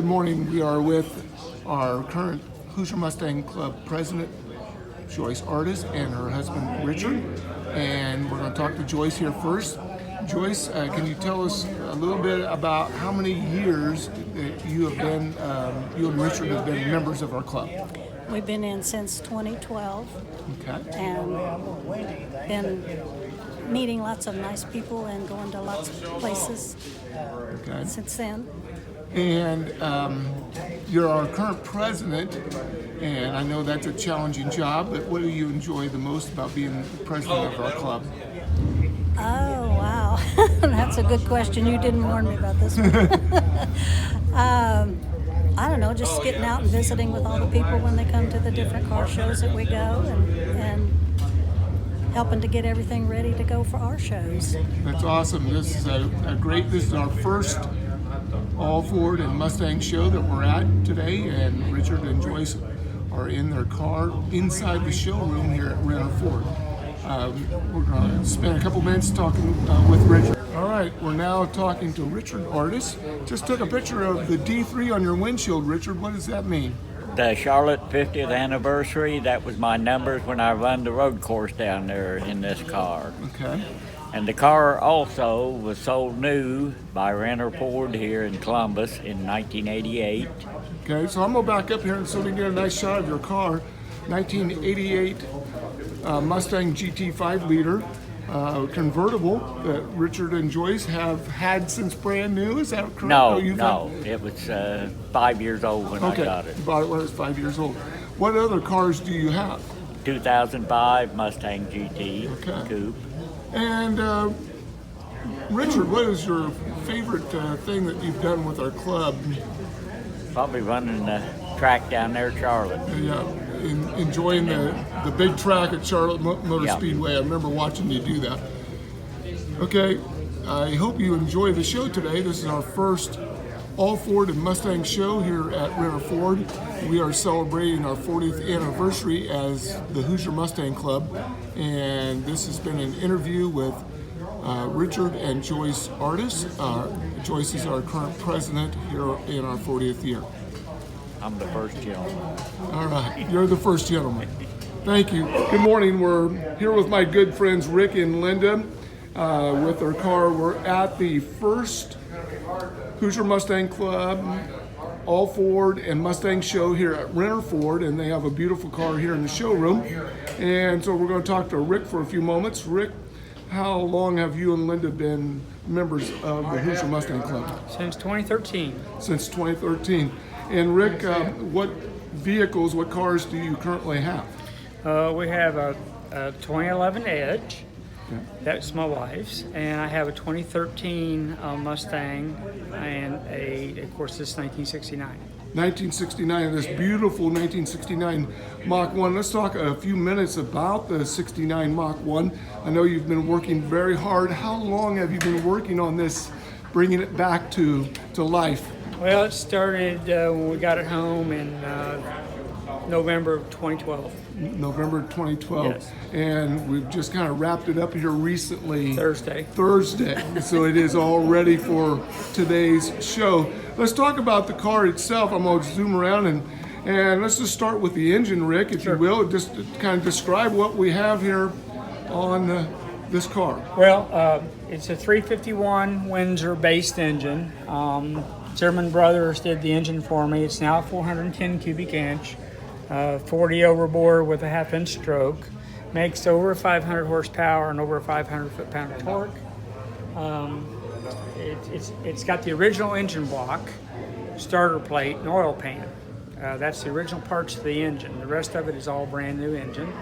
morning. We are with our current Hoosier Mustang Club president, Joyce Artis, and her husband, Richard. And we're going to talk to Joyce here first. Joyce, can you tell us a little bit about how many years that you have been, you and Richard have been members of our club? We've been in since 2012. Okay. And been meeting lots of nice people and going to lots of places since then. And you're our current president, and I know that's a challenging job, but what do you enjoy the most about being the president of our club? Oh, wow. That's a good question. You didn't warn me about this one. I don't know, just getting out and visiting with all the people when they come to the different car shows that we go, and helping to get everything ready to go for our shows. That's awesome. This is this is our first all Ford and Mustang show that we're at today, and Richard and Joyce are in their car inside the showroom here at Renner Ford. We're going to spend a couple minutes talking with Richard. All right, we're now talking to Richard Artis. Just took a picture of the D3 on your windshield, Richard. What does that mean? The Charlotte 50th anniversary, that was my numbers when I run the road course down there in this car. Okay. And the car also was sold new by Renner Ford here in Columbus in 1988. Okay, so I'm going to back up here so we can get a nice shot of your car. 1988 Mustang GT 5-liter convertible that Richard and Joyce have had since brand new. Is that correct? No, it was 5 years old when I got it. You bought it when it was 5 years old. What other cars do you have? 2005 Mustang GT Coupe. And Richard, what is your favorite thing that you've done with our club? Probably running the track down there at Charlotte. Yeah, enjoying the big track at Charlotte Motor Speedway. I remember watching you do that. Okay, I hope you enjoy the show today. This is our first all Ford and Mustang show here at Renner Ford. We are celebrating our 40th anniversary as the Hoosier Mustang Club, and this has been an interview with Richard and Joyce Artis. Joyce is our current president here in our 40th year. I'm the first gentleman. All right, you're the first gentleman. Thank you. Good morning. We're here with my good friends Rick and Linda with our car. We're at the first Hoosier Mustang Club all Ford and Mustang show here at Renner Ford, and they have a beautiful car here in the showroom. And so we're going to talk to Rick for a few moments. Rick, how long have you and Linda been members of the Hoosier Mustang Club? Since 2013. Since 2013. And Rick, what vehicles, what cars do you currently have? We have a 2011 Edge. Okay. That's my wife's, and I have a 2013 Mustang, and of course, this is 1969. 1969, this beautiful 1969 Mach 1. Let's talk a few minutes about the 69 Mach 1. I know you've been working very hard. How long have you been working on this, bringing it back to life? Well, it started when we got it home in November of 2012. November 2012. Yes. And we've just kind of wrapped it up here recently. Thursday. So it is all ready for today's show. Let's talk about the car itself. I'm going to zoom around and let's just start with the engine, Rick, if you will. Just kind of describe what we have here on this car. Well, it's a 351 Windsor-based engine. Zimmerman Brothers did the engine for me. It's now 410 cubic inch, 40 overbore with a half-inch stroke. Makes over 500 horsepower and over 500 foot-pound of torque. It's got the original engine block, starter plate, and oil pan. That's the original parts of the engine. The rest of it is all brand new engine.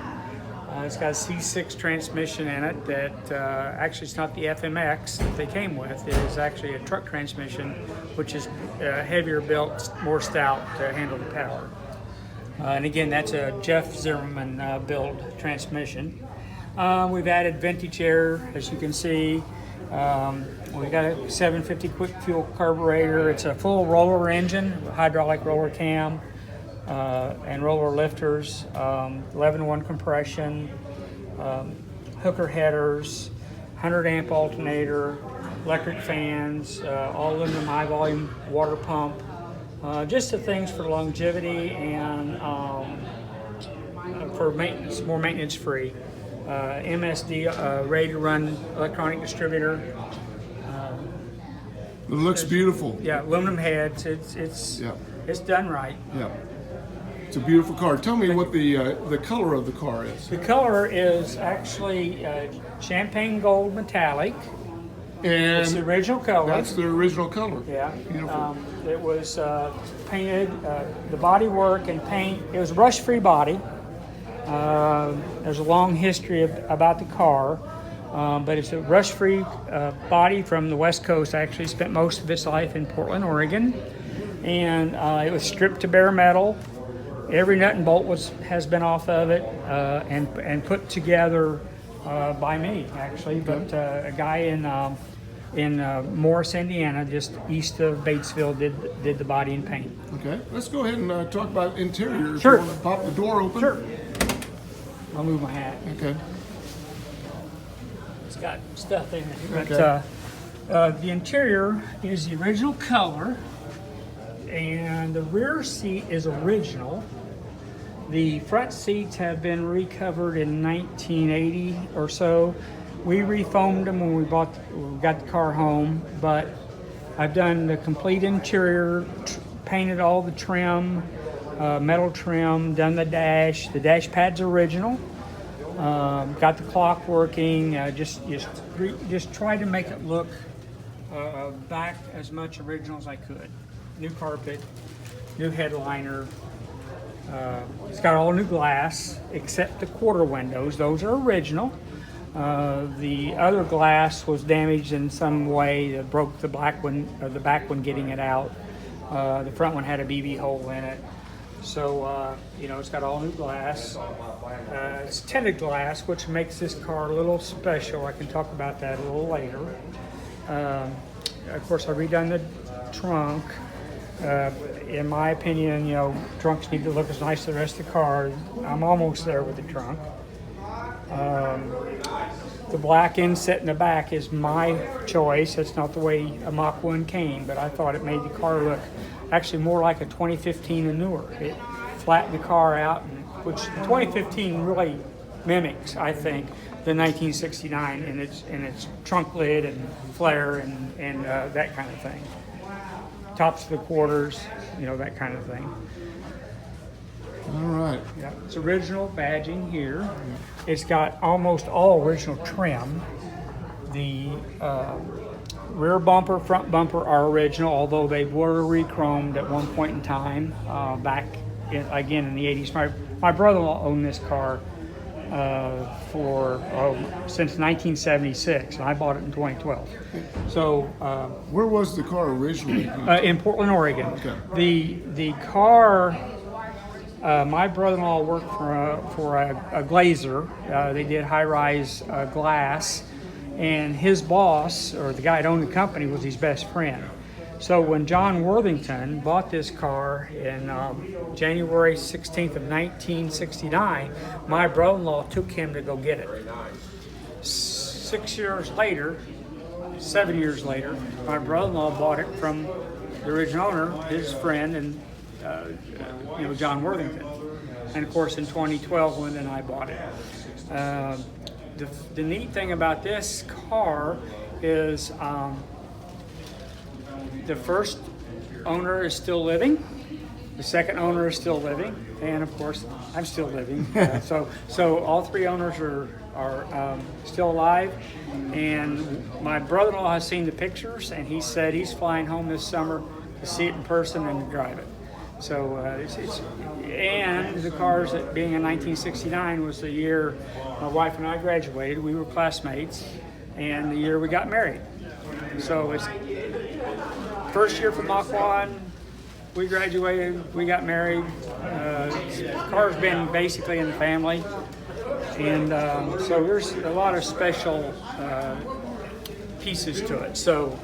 It's got a C6 transmission in it that actually it's not the FMX that they came with. It is actually a truck transmission, which is heavier built, more stout to handle the power. And again, that's a Jeff Zimmerman build transmission. We've added vintage air, as you can see. We've got a 750 quick fuel carburetor. It's a full roller engine, hydraulic roller cam. And roller lifters, 11-1 compression, hooker headers, 100 amp alternator, electric fans, all aluminum high volume water pump, Just the things for longevity and for maintenance, more maintenance free. MSD, ready to run electronic distributor. It looks beautiful. Yeah, aluminum heads. It's done right. Yeah. It's a beautiful car. Tell me what the color of the car is. The color is actually champagne gold metallic. And It's the original color. that's the original color. Yeah. Beautiful. It was painted, the body work and paint. It was a rust-free body. There's a long history about the car, but it's a rust-free body from the West Coast. I actually spent most of its life in Portland, Oregon, and it was stripped to bare metal. Every nut and bolt has been off of it and put together by me, actually. But a guy in Morris, Indiana, just east of Batesville, did the body and paint. Okay, let's go ahead and talk about interior. Sure. If you want to pop the door open. Sure. I'll move my hat. Okay. It's got stuff in it. But, Okay. the interior is the original color, and the rear seat is original. The front seats have been recovered in 1980 or so. We refoamed them when we got the car home, but I've done the complete interior, painted all the trim, metal trim, done the dash. The dash pad's original. Got the clock working. Just tried to make it look back as much original as I could. New carpet, new headliner. It's got all new glass except the quarter windows. Those are original. The other glass was damaged in some way. It broke the black one, or the back one getting it out. The front one had a BB hole in it. So, it's got all new glass. It's tinted glass, which makes this car a little special. I can talk about that a little later. Of course, I redone the trunk. In my opinion, trunks need to look as nice as the rest of the car. I'm almost there with the trunk. The black inset in the back is my choice. It's not the way a Mach 1 came, but I thought it made the car look actually more like a 2015 and newer. It flattened the car out, which 2015 really mimics, I think, the 1969 in its trunk lid and flare and that kind of thing. Tops of the quarters, that kind of thing. All right. Yeah, it's original badging here. It's got almost all original trim. The rear bumper, front bumper are original, although they were re-chromed at one point in time back in the 80s. My brother-in-law owned this car since 1976, and I bought it in 2012. So Where was the car originally? in Portland, Oregon. Okay. The car. My brother-in-law worked for a glazer. They did high-rise glass, and his boss, or the guy that owned the company, was his best friend. So when John Worthington bought this car in January 16th of 1969, my brother-in-law took him to go get it. 7 years later, my brother-in-law bought it from the original owner, his friend, and John Worthington. And of course, in 2012, Linda and I bought it. The neat thing about this car is the first owner is still living, the second owner is still living, and of course, I'm still living. So all three owners are still alive. And my brother-in-law has seen the pictures, and he said he's flying home this summer to see it in person and to drive it. So and the cars, being in 1969, was the year my wife and I graduated. We were classmates, and the year we got married. So it's first year from Mach 1, we graduated, we got married. The car's been basically in the family, and so there's a lot of special pieces to it. So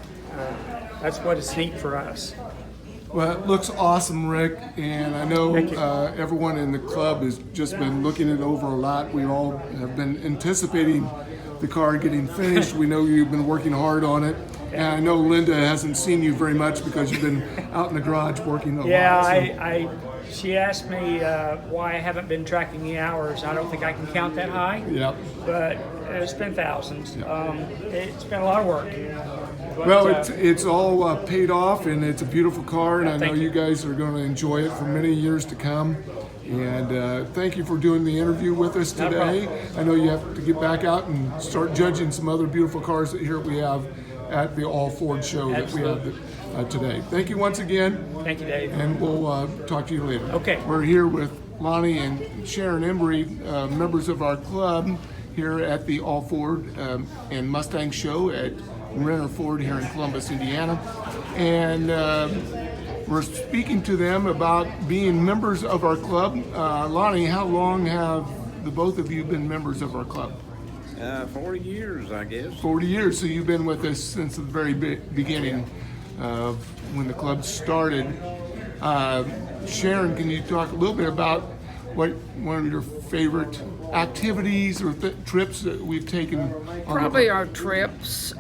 that's what is neat for us. Well, it looks awesome, Rick, and I know everyone in the club has just been looking it over a lot. We all have been anticipating the car getting finished. We know you've been working hard on it. And I know Linda hasn't seen you very much because you've been out in the garage working a lot. So. She asked me why I haven't been tracking the hours. I don't think I can count that high. Yep. But it's been thousands. It's been a lot of work. But, well, it's all paid off, and it's a beautiful car, and I know you guys are going to enjoy it for many years to come. And thank you for doing the interview with us today. I know you have to get back out and start judging some other beautiful cars that here we have at the All Ford show that we have today. Thank you once again. Thank you, Dave. And we'll talk to you later. Okay. We're here with Lonnie and Sharon Embry, members of our club here at the All Ford and Mustang show at Renner Ford here in Columbus, Indiana. And we're speaking to them about being members of our club. Lonnie, how long have the both of you been members of our club? 40 years, I guess. 40 years, so you've been with us since the very beginning of when the club started. Sharon, can you talk a little bit about what one of your favorite activities or trips that we've taken? Probably our trips.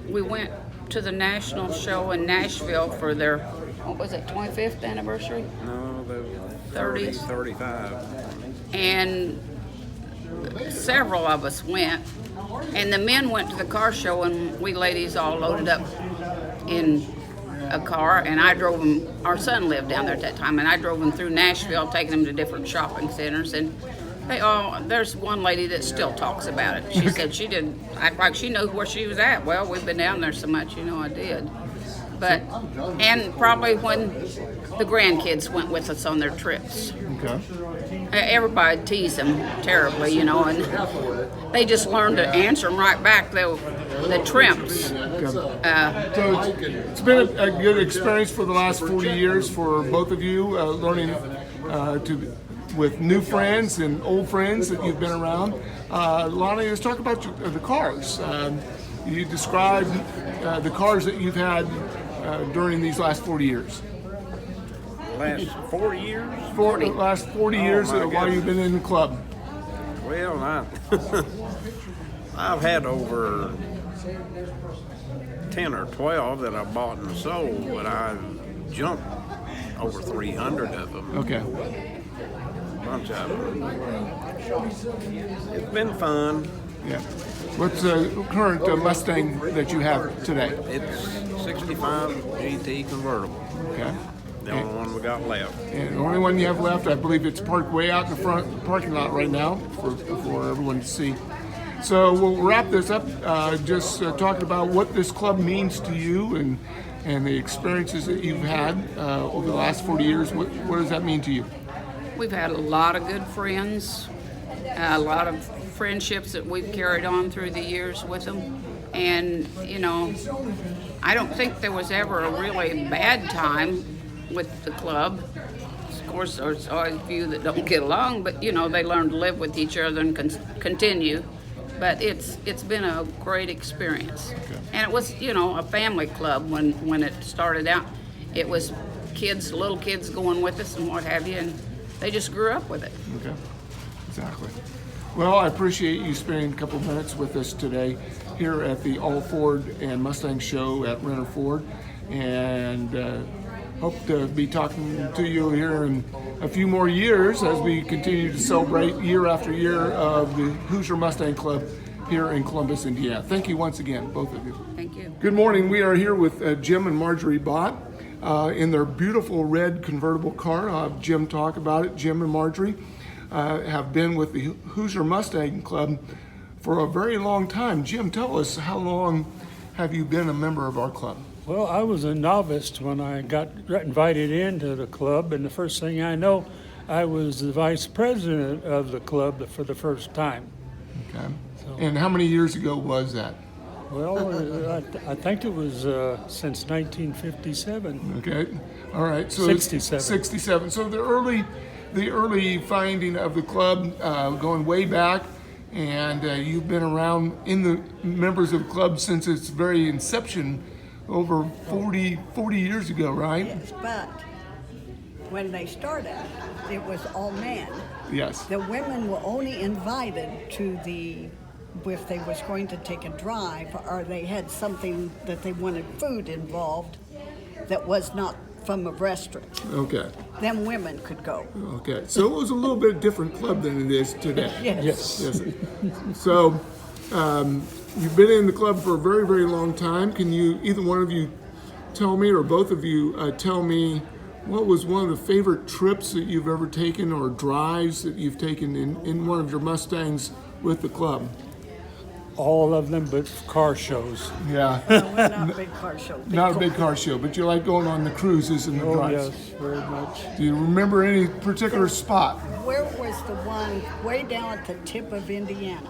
We went to the national show in Nashville for their, what was it, 25th anniversary? No, the 30s. 35. And several of us went, and the men went to the car show, and we ladies all loaded up in a car, and I drove them. Our son lived down there at that time, and I drove them through Nashville, taking them to different shopping centers. And there's one lady that still talks about it. She said she didn't act like she knew where she was at. Well, we've been down there so much, I did. But, and probably when the grandkids went with us on their trips. Okay. Everybody teased them terribly, and they just learned to answer them right back. The trimps. So it's been a good experience for the last 40 years for both of you, learning with new friends and old friends that you've been around. Lonnie, let's talk about the cars. You described the cars that you've had during these last 40 years. Last 40 years? Last 40 years while you've been in the club. Well, I've had over 10 or 12 that I bought and sold, but I've jumped over 300 of them. Okay. A bunch of them. It's been fun. Yeah. What's the current Mustang that you have today? It's 65 GT convertible. Okay. The only one we got left. And the only one you have left, I believe it's parked way out in the front parking lot right now for everyone to see. So we'll wrap this up just talking about what this club means to you and the experiences that you've had over the last 40 years. What does that mean to you? We've had a lot of good friends, a lot of friendships that we've carried on through the years with them. And, I don't think there was ever a really bad time with the club. Of course, there's always a few that don't get along, but, they learn to live with each other and continue. But it's been a great experience. Okay. And it was, a family club when it started out. It was little kids going with us and what have you, and they just grew up with it. Okay, exactly. Well, I appreciate you spending a couple of minutes with us today here at the All Ford and Mustang show at Renner Ford, and hope to be talking to you here in a few more years as we continue to celebrate year after year of the Hoosier Mustang Club here in Columbus, Indiana. Thank you once again, both of you. Thank you. Good morning. We are here with Jim and Marjorie Bott in their beautiful red convertible car. I'll have Jim talk about it. Jim and Marjorie have been with the Hoosier Mustang Club for a very long time. Jim, tell us, how long have you been a member of our club? Well, I was a novice when I got invited into the club, and the first thing I know, I was the vice president of the club for the first time. Okay. And how many years ago was that? Well, I think it was since 1957. Okay. All right. So 67. 67. So the early finding of the club, going way back, and you've been around in the members of the club since its very inception, over 40 years ago, right? Yes, but when they started, it was all men. Yes. The women were only invited to the if they was going to take a drive or they had something that they wanted food involved that was not from a restaurant, Okay. then women could go. Okay. So it was a little bit different club than it is today. Yes. Yes. So you've been in the club for a very, very long time. Can you, either one of you, tell me, or both of you tell me, what was one of the favorite trips that you've ever taken or drives that you've taken in one of your Mustangs with the club? All of them but car shows. Yeah. No, we're not a big car show. Not a big car show, but you like going on the cruises and the Oh, drives. yes, very much. Do you remember any particular spot? Where was the one way down at the tip of Indiana?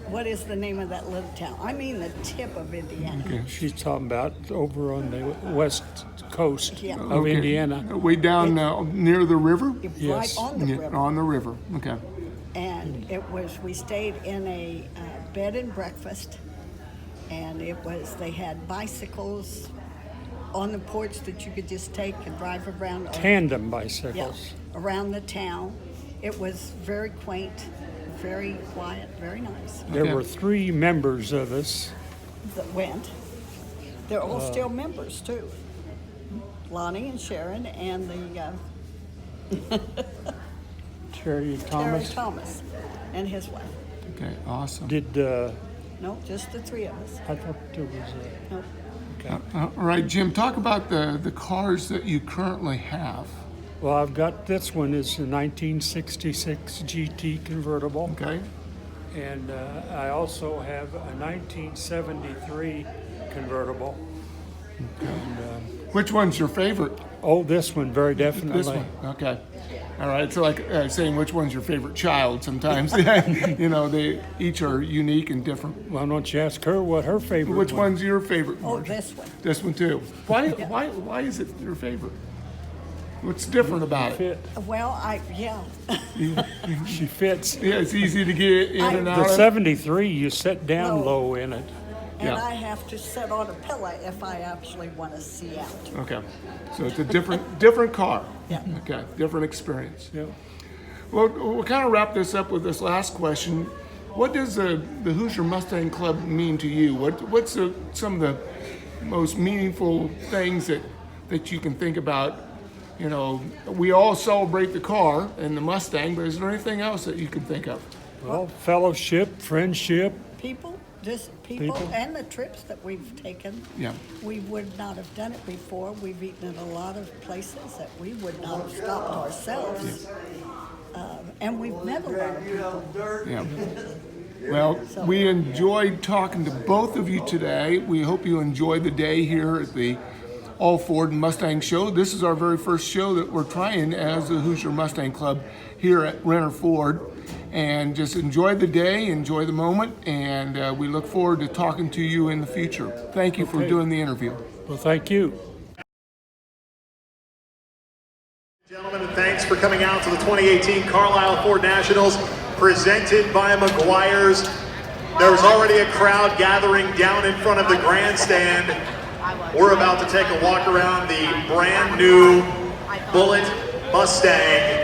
What is the name of that little town? I mean the tip of Indiana. Okay. She's talking about over on the west coast Yeah. of Okay. Indiana. Way down near the river? Yes. Right on the Yeah, river. on the river. Okay. And we stayed in a bed and breakfast, and they had bicycles on the porch that you could just take and drive around. Tandem Yeah, bicycles. around the town. It was very quaint, very quiet, very nice. There Okay. were 3 members of us. That went. They're all still members too. Lonnie and Sharon and the Terry Terry Thomas. Thomas and his wife. Okay. Awesome. Did No, just the 3 of us. I thought there was No. All right, Jim, talk about the cars that you currently have. well, I've got this one is a 1966 GT convertible, Okay. and I also have a 1973 convertible. And, Which one's your favorite? oh, this one very definitely. This one. Okay. All right. It's like saying which one's your favorite child sometimes. You know, they each are unique and different. Why don't you ask her what her favorite? Which one's your favorite? Oh, Marge? this one. This one too. Why is it your favorite? What's different about it? Fit. Well, She fits. Yeah, it's easy to get in and The out of. 73, you sit down No. low in it. and Yeah. I have to sit on a pillow if I actually want to see out. Okay. So it's a different car. Yeah. Okay. Different experience. Yeah. Well, we'll kind of wrap this up with this last question. What does the Hoosier Mustang Club mean to you? What's some of the most meaningful things that you can think about? You know, we all celebrate the car and the Mustang, but is there anything else that you can think of? Well, fellowship, friendship. Just people, and the trips that we've taken. Yeah. We would not have done it before. We've eaten at a lot of places that we would not have stopped ourselves. And we've met a lot of people. Yeah. Well, we enjoyed talking to both of you today. We hope you enjoy the day here at the All Ford and Mustang Show. This is our very first show that we're trying as the Hoosier Mustang Club here at Renner Ford. And just enjoy the day, enjoy the moment, and we look forward to talking to you in the future. Thank you for doing the interview. Well, thank you. Gentlemen, and thanks for coming out to the 2018 Carlisle Ford Nationals presented by McGuire's. There's already a crowd gathering down in front of the grandstand. We're about to take a walk around the brand new Bullet Mustang.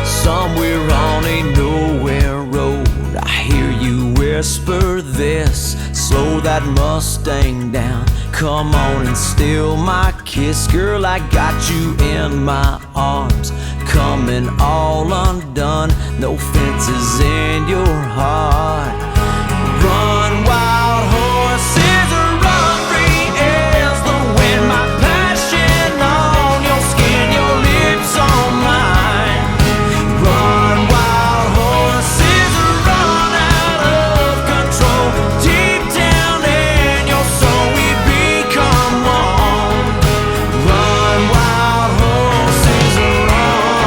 Somewhere on a nowhere road, I hear you whisper this. Slow that Mustang down, come on and steal my kiss. Girl, I got you in my arms, coming all undone. No fences in your heart. Run, wild horses, run free as the wind. My passion on your skin, your lips on mine. Run, wild horses, run out of control. Deep down in your soul, we become one. Run, wild horses, run.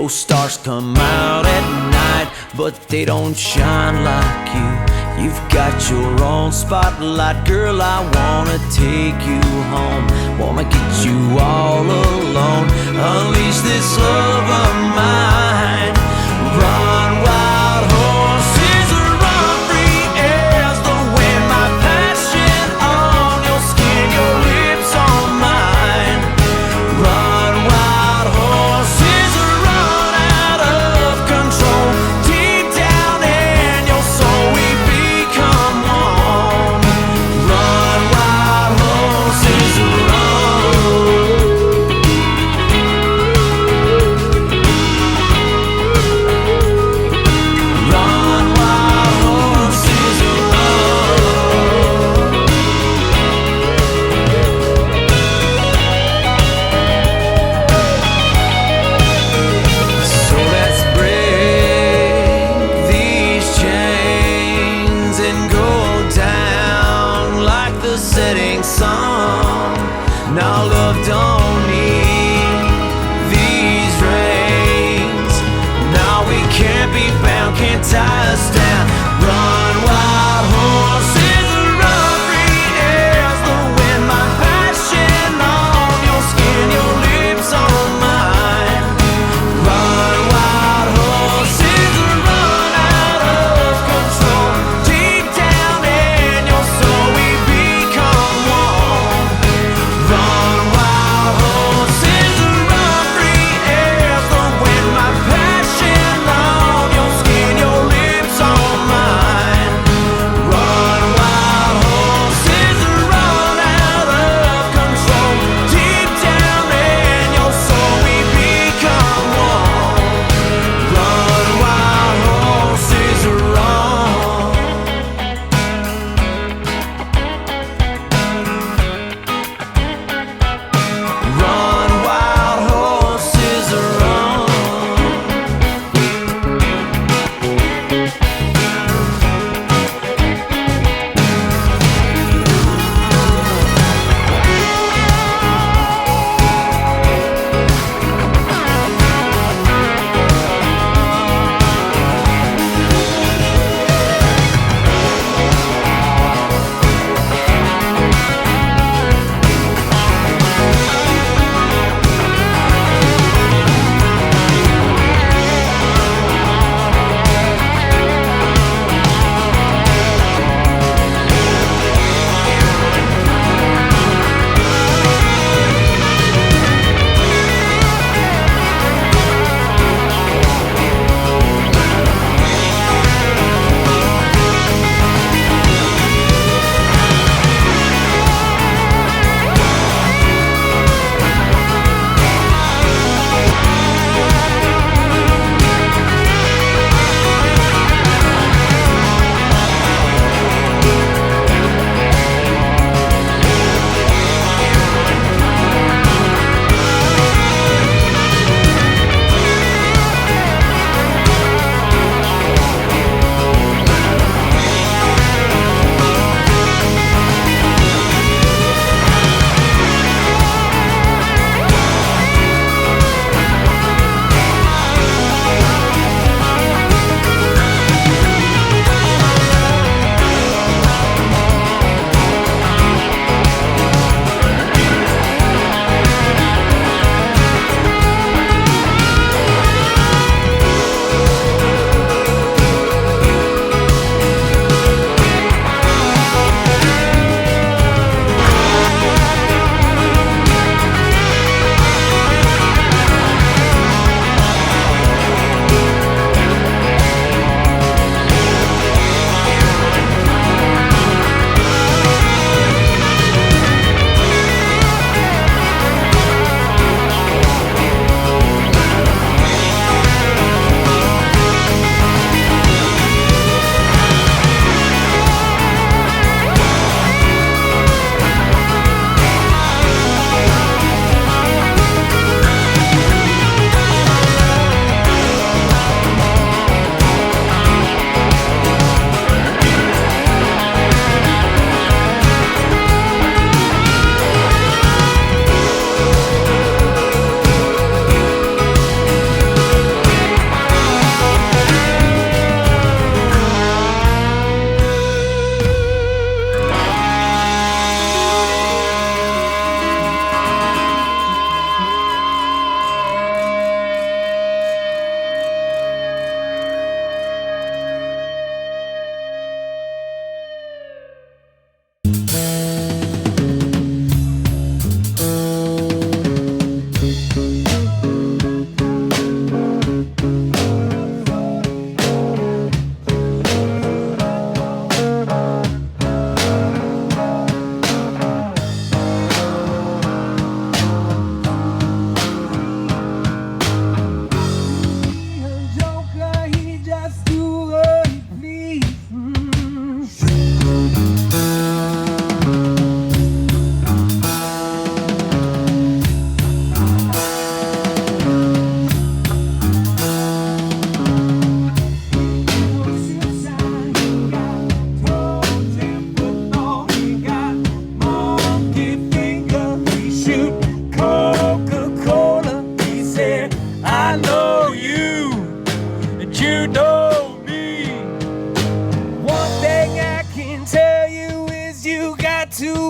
Those stars come out at night, but they don't shine like you. You've got your own spotlight, girl, I wanna take you home. Wanna get you all alone. Unleash this love of mine. Run, wild horses, run free as the wind. My passion on your skin, your lips on mine. Run, wild horses, run out of control. Deep down in your soul, we become one. Run, wild horses, run.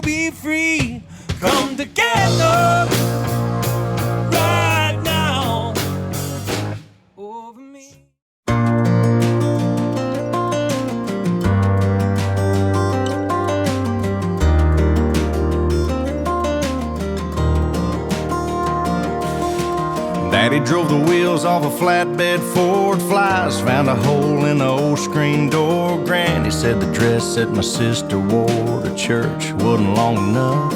to be free. Come together right now over me. Daddy drove the wheels off a flatbed Ford Flies, found a hole in the old screen door. Granny said the dress that my sister wore to church wasn't long enough.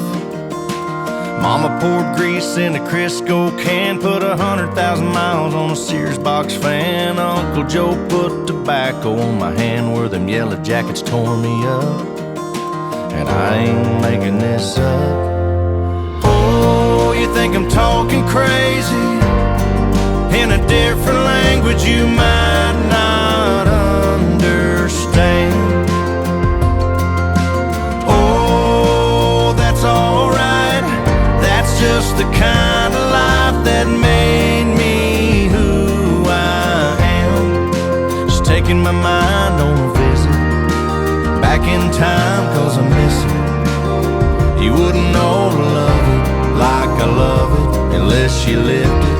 Mama poured grease in a Crisco can, put 100,000 miles on a Sears box fan. Uncle Joe put tobacco on my hand where them yellow jackets tore me up. And I ain't making this up. Oh, you think I'm talking crazy? In a different language you might not understand. Oh, that's alright. That's just the kind of life that made me who I am. Just taking my mind on a visit back in time, 'cause I miss it. You wouldn't know to love it like I love it unless you lived it.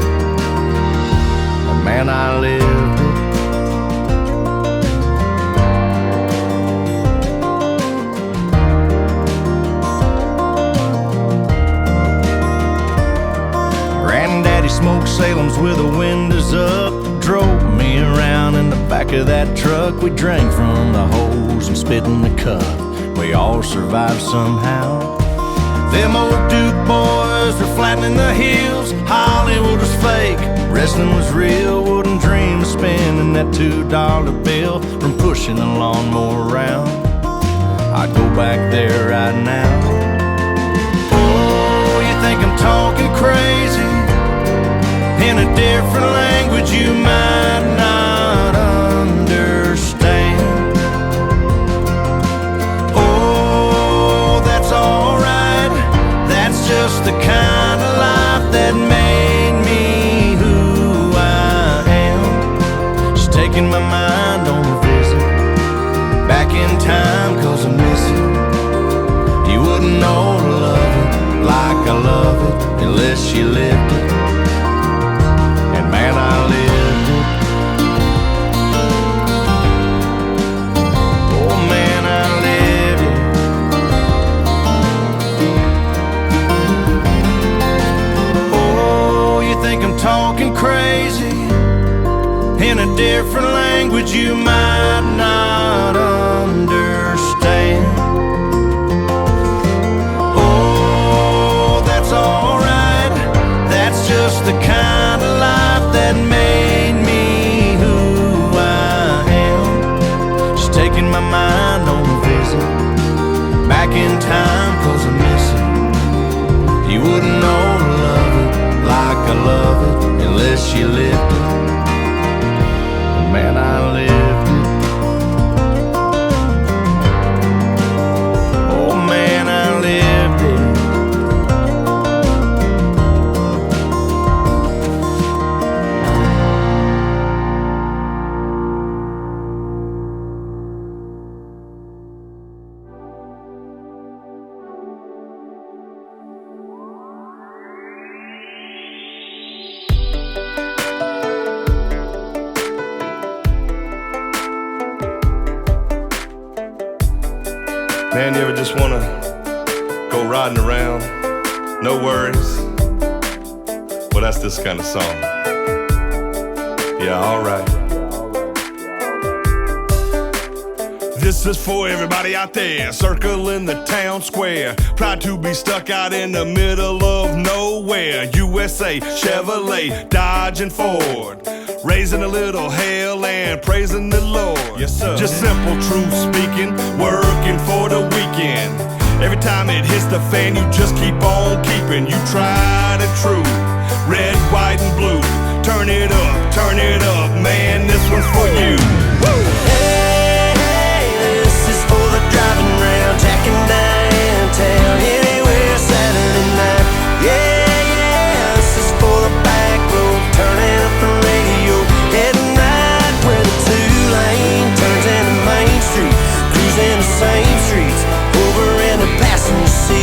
Man, I lived it. Granddaddy smoked Salems with the windows up, drove me around in the back of that truck. We drank from the hose and spit in the cup. We all survived somehow. Them old Duke boys were flattening the heels. Hollywood was fake, wrestling was real. Wouldn't dream of spending that $2 bill from pushing the lawnmower around. I'd go back there right now. Oh, you think I'm talking crazy? In a different language you might not understand. Oh, that's alright. That's just the kind of life that made me who I am. Just taking my mind on a visit back in time, 'cause I miss it. You wouldn't know to love it like I love it unless you lived it. And man, I lived it. Oh man, I lived it. Oh, you think I'm talking crazy? In a different language you might not understand. Oh, that's alright. That's just the kind of life that made me who I am. Just taking my mind on a visit back in time, 'cause I miss it. You wouldn't know to love it like I love it unless you lived it. Man, I lived it. Oh man, I lived it. Man, you ever just wanna go riding around, no worries? Well, that's this kind of song. Yeah, alright. This is for everybody out there, circling the town square. Proud to be stuck out in the middle of nowhere. USA, Chevrolet, Dodge and Ford. Raising a little hell and praising the Lord. Yes, sir. Just simple truth speaking, working for the weekend. Every time it hits the fan, you just keep on keeping. You tried and true, red, white, and blue. Turn it up, man, this one's for you. Woo! Hey, hey, this is for the driving around, jacking downtown, anywhere Saturday night. Yeah, yeah, this is for the back road, turning up the radio, heading right where the two-lane turns into Main Street, cruising the same streets, over in the passenger seat.